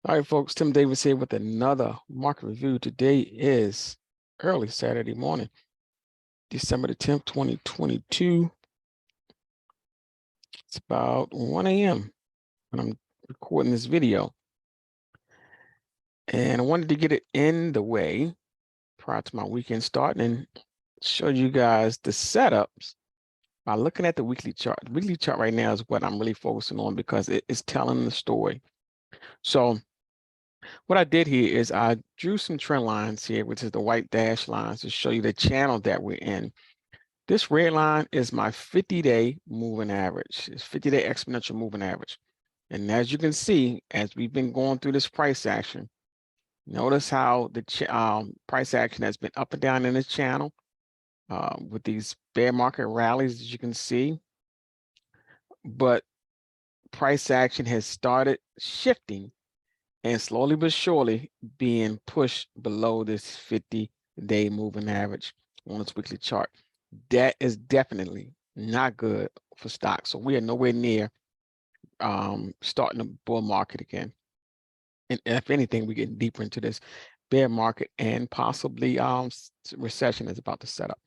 All right, folks, Tim Davis here with another market review. Today is early Saturday morning, December the 10th, 2022. It's about 1 a.m. when I'm recording this video. And I wanted to get it in the way prior to my weekend starting and show you guys the setups by looking at the weekly chart. The weekly chart right now is what I'm really focusing on because it is telling the story. So what I did here is I drew some trend lines here, which is the white dash lines, to show you the channel that we're in. This red line is my 50-day moving average. It's 50-day exponential moving average. And as you can see, as we've been going through this price action, notice how the price action has been up and down in this channel with these bear market rallies, as you can see. But price action has started shifting and slowly but surely being pushed below this 50-day moving average on its weekly chart. That is definitely not good for stocks. So we are nowhere near starting a bull market again. And if anything, we're getting deeper into this bear market and possibly recession is about to set up.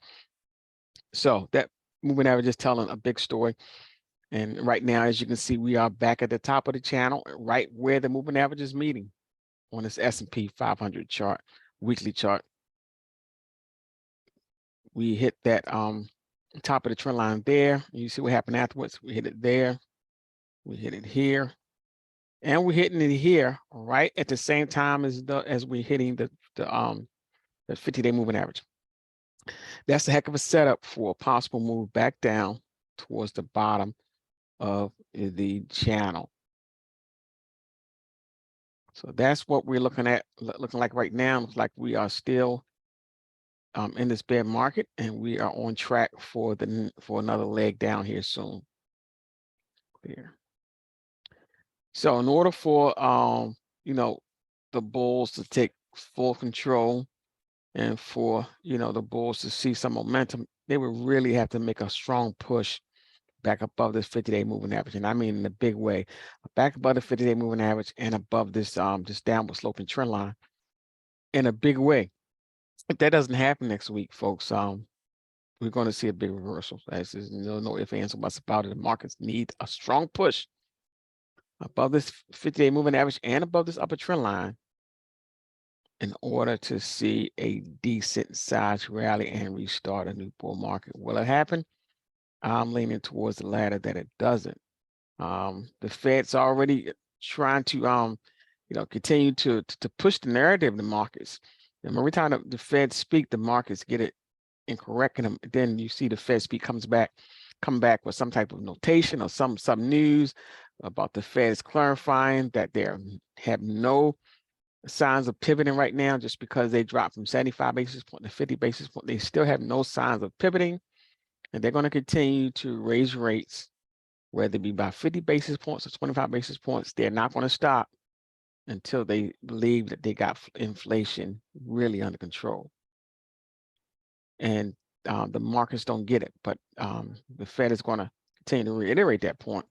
So that moving average is telling a big story. And right now, as you can see, we are back at the top of the channel, right where the moving average is meeting on this S&P 500 chart, weekly chart. We hit that top of the trend line there. You see what happened afterwards. We hit it there. We hit it here. And we're hitting it here right at the same time as we're hitting the 50-day moving average. That's a heck of a setup for a possible move back down towards the bottom of the channel. So that's what we're looking like right now. Looks like we are still in this bear market, and we are on track for another leg down here soon. There. So in order for the bulls to take full control and for the bulls to see some momentum, they would really have to make a strong push back above this 50-day moving average, and I mean in a big way, back above the 50-day moving average and above this downward sloping trend line in a big way. If that doesn't happen next week, folks, we're going to see a big reversal. There's no ifs, ands, or buts about it. The markets need a strong push above this 50-day moving average and above this upper trend line in order to see a decent size rally and restart a new bull market. Will it happen? I'm leaning towards the latter, that it doesn't. The Fed's already trying to continue to push the narrative in the markets. And every time the Fed speak, the markets get it incorrect, and then you see the Fed speak come back with some type of notation or some news about the Fed is clarifying that they have no signs of pivoting right now. Just because they dropped from 75 basis point to 50 basis point, they still have no signs of pivoting, and they're going to continue to raise rates, whether it be by 50 basis points or 25 basis points. They're not going to stop until they believe that they got inflation really under control. And the markets don't get it, but the Fed is going to continue to reiterate that point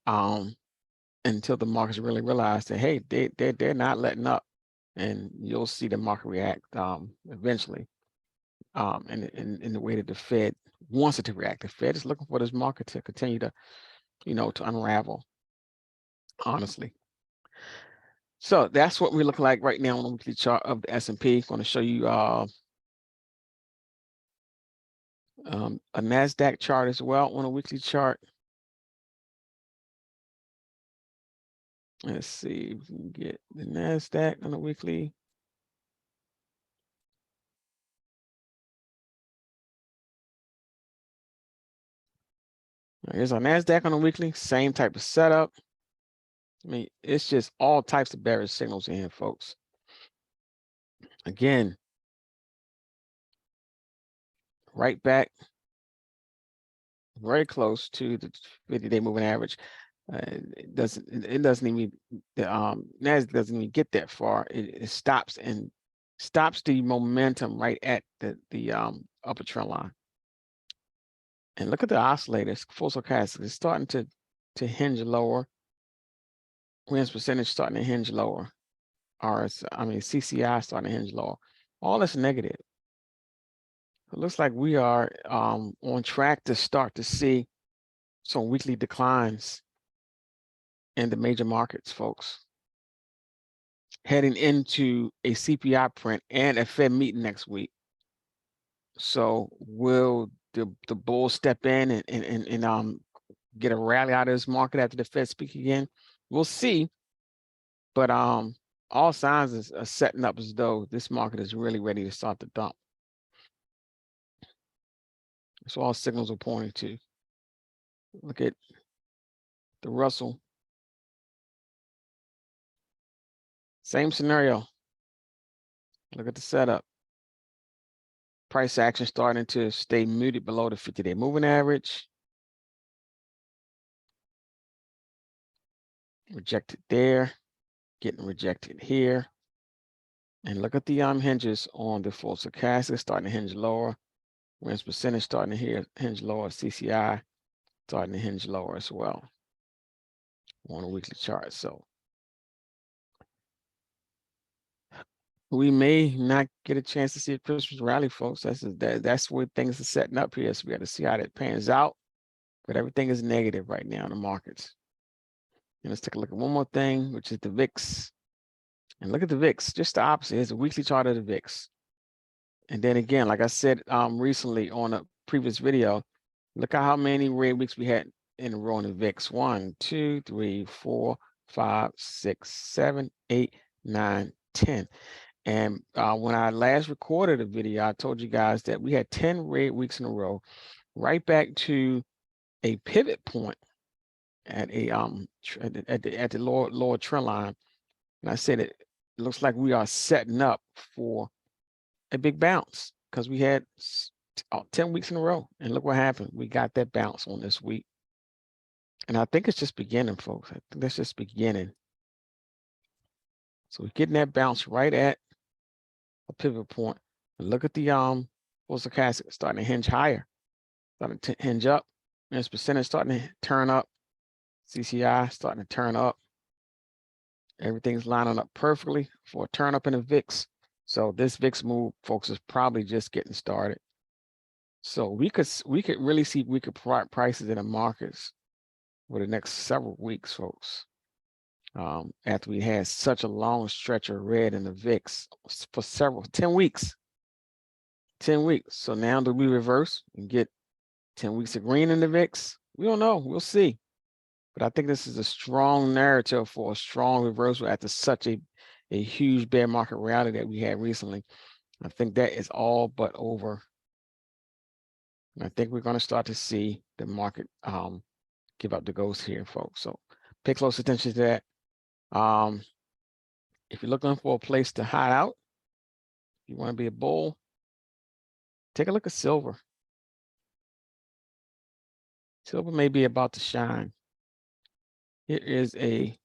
until the markets really realize that, hey, they're not letting up, and you'll see the market react eventually in the way that the Fed wants it to react. The Fed is looking for this market to continue to, to unravel, honestly. So that's what we're looking like right now on the weekly chart of the S&P. Going to show you a NASDAQ chart as well on a weekly chart. Let's see if we can get the NASDAQ on a weekly. Here's our NASDAQ on a weekly, same type of setup. I mean, it's just all types of bearish signals in here, folks. Again, right back, very close to the 50-day moving average. It doesn't even NASDAQ doesn't even get that far. It stops the momentum right at the upper trend line. And look at the oscillators, full stochastic. It's starting to hinge lower. Wins percentage starting to hinge lower. CCI starting to hinge lower. All that's negative. It looks like we are on track to start to see some weekly declines in the major markets, folks. Heading into a CPI print and a Fed meeting next week. So will the bulls step in and get a rally out of this market after the Fed speak again? We'll see. But all signs are setting up as though this market is really ready to start to dump. That's all signals are pointing to. Look at the Russell. Same scenario. Look at the setup. Price action starting to stay muted below the 50-day moving average. Rejected there, getting rejected here. And look at the hinges on the full stochastic starting to hinge lower. Wins percentage starting to hinge lower. CCI starting to hinge lower as well on a weekly chart. So we may not get a chance to see a Christmas rally, folks. That's where things are setting up here. So we got to see how that pans out. But everything is negative right now in the markets. And let's take a look at one more thing, which is the VIX. And look at the VIX, just the opposite. It's a weekly chart of the VIX. And then again, like I said recently on a previous video, look at how many red weeks we had in a row in the VIX. 1, 2, 3, 4, 5, 6, 7, 8, 9, 10. And when I last recorded a video, I told you guys that we had 10 red weeks in a row, right back to a pivot point at a at the lower trend line. And I said it looks like we are setting up for a big bounce because we had 10 weeks in a row. And look what happened. We got that bounce on this week. And I think it's just beginning, folks. I think that's just beginning. So we're getting that bounce right at a pivot point. And look at the full stochastic starting to hinge higher, starting to hinge up. Wins percentage starting to turn up. CCI starting to turn up. Everything's lining up perfectly for a turn up in the VIX. So this VIX move, folks, is probably just getting started. So we could really see weaker prices in the markets for the next several weeks, folks. After we had such a long stretch of red in the VIX for 10 weeks. 10 weeks. So now do we reverse and get 10 weeks of green in the VIX? We don't know. We'll see. But I think this is a strong narrative for a strong reversal after such a huge bear market rally that we had recently. I think that is all but over. And I think we're going to start to see the market give up the ghost here, folks. So pay close attention to that. If you're looking for a place to hide out, you want to be a bull, take a look at silver. Silver may be about to shine. Here is a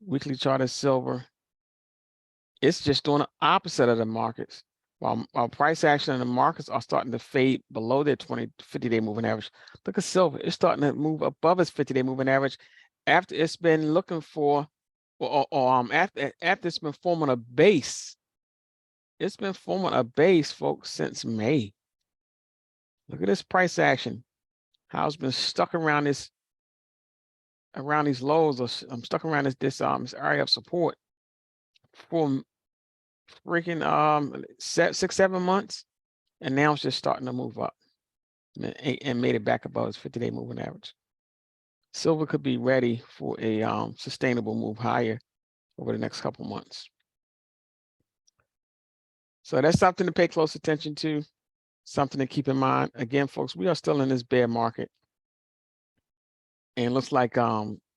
weekly chart of silver. It's just doing the opposite of the markets. While price action in the markets are starting to fade below their 50-day moving average. Look at silver. It's starting to move above its 50-day moving average after it's been looking for, after it's been forming a base. It's been forming a base, folks, since May. Look at this price action. How it's been stuck around these lows, or I'm stuck around this area of support for freaking 6-7 months, and now it's just starting to move up and made it back above its 50-day moving average. Silver could be ready for a sustainable move higher over the next couple months. So that's something to pay close attention to, something to keep in mind. Again, folks, we are still in this bear market, and it looks like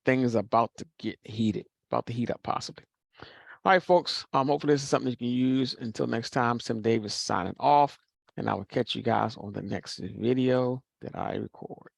things are about to get heated, about to heat up possibly. All right, folks, hopefully this is something you can use. Until next time, Sim Davis signing off, and I will catch you guys on the next video that I record.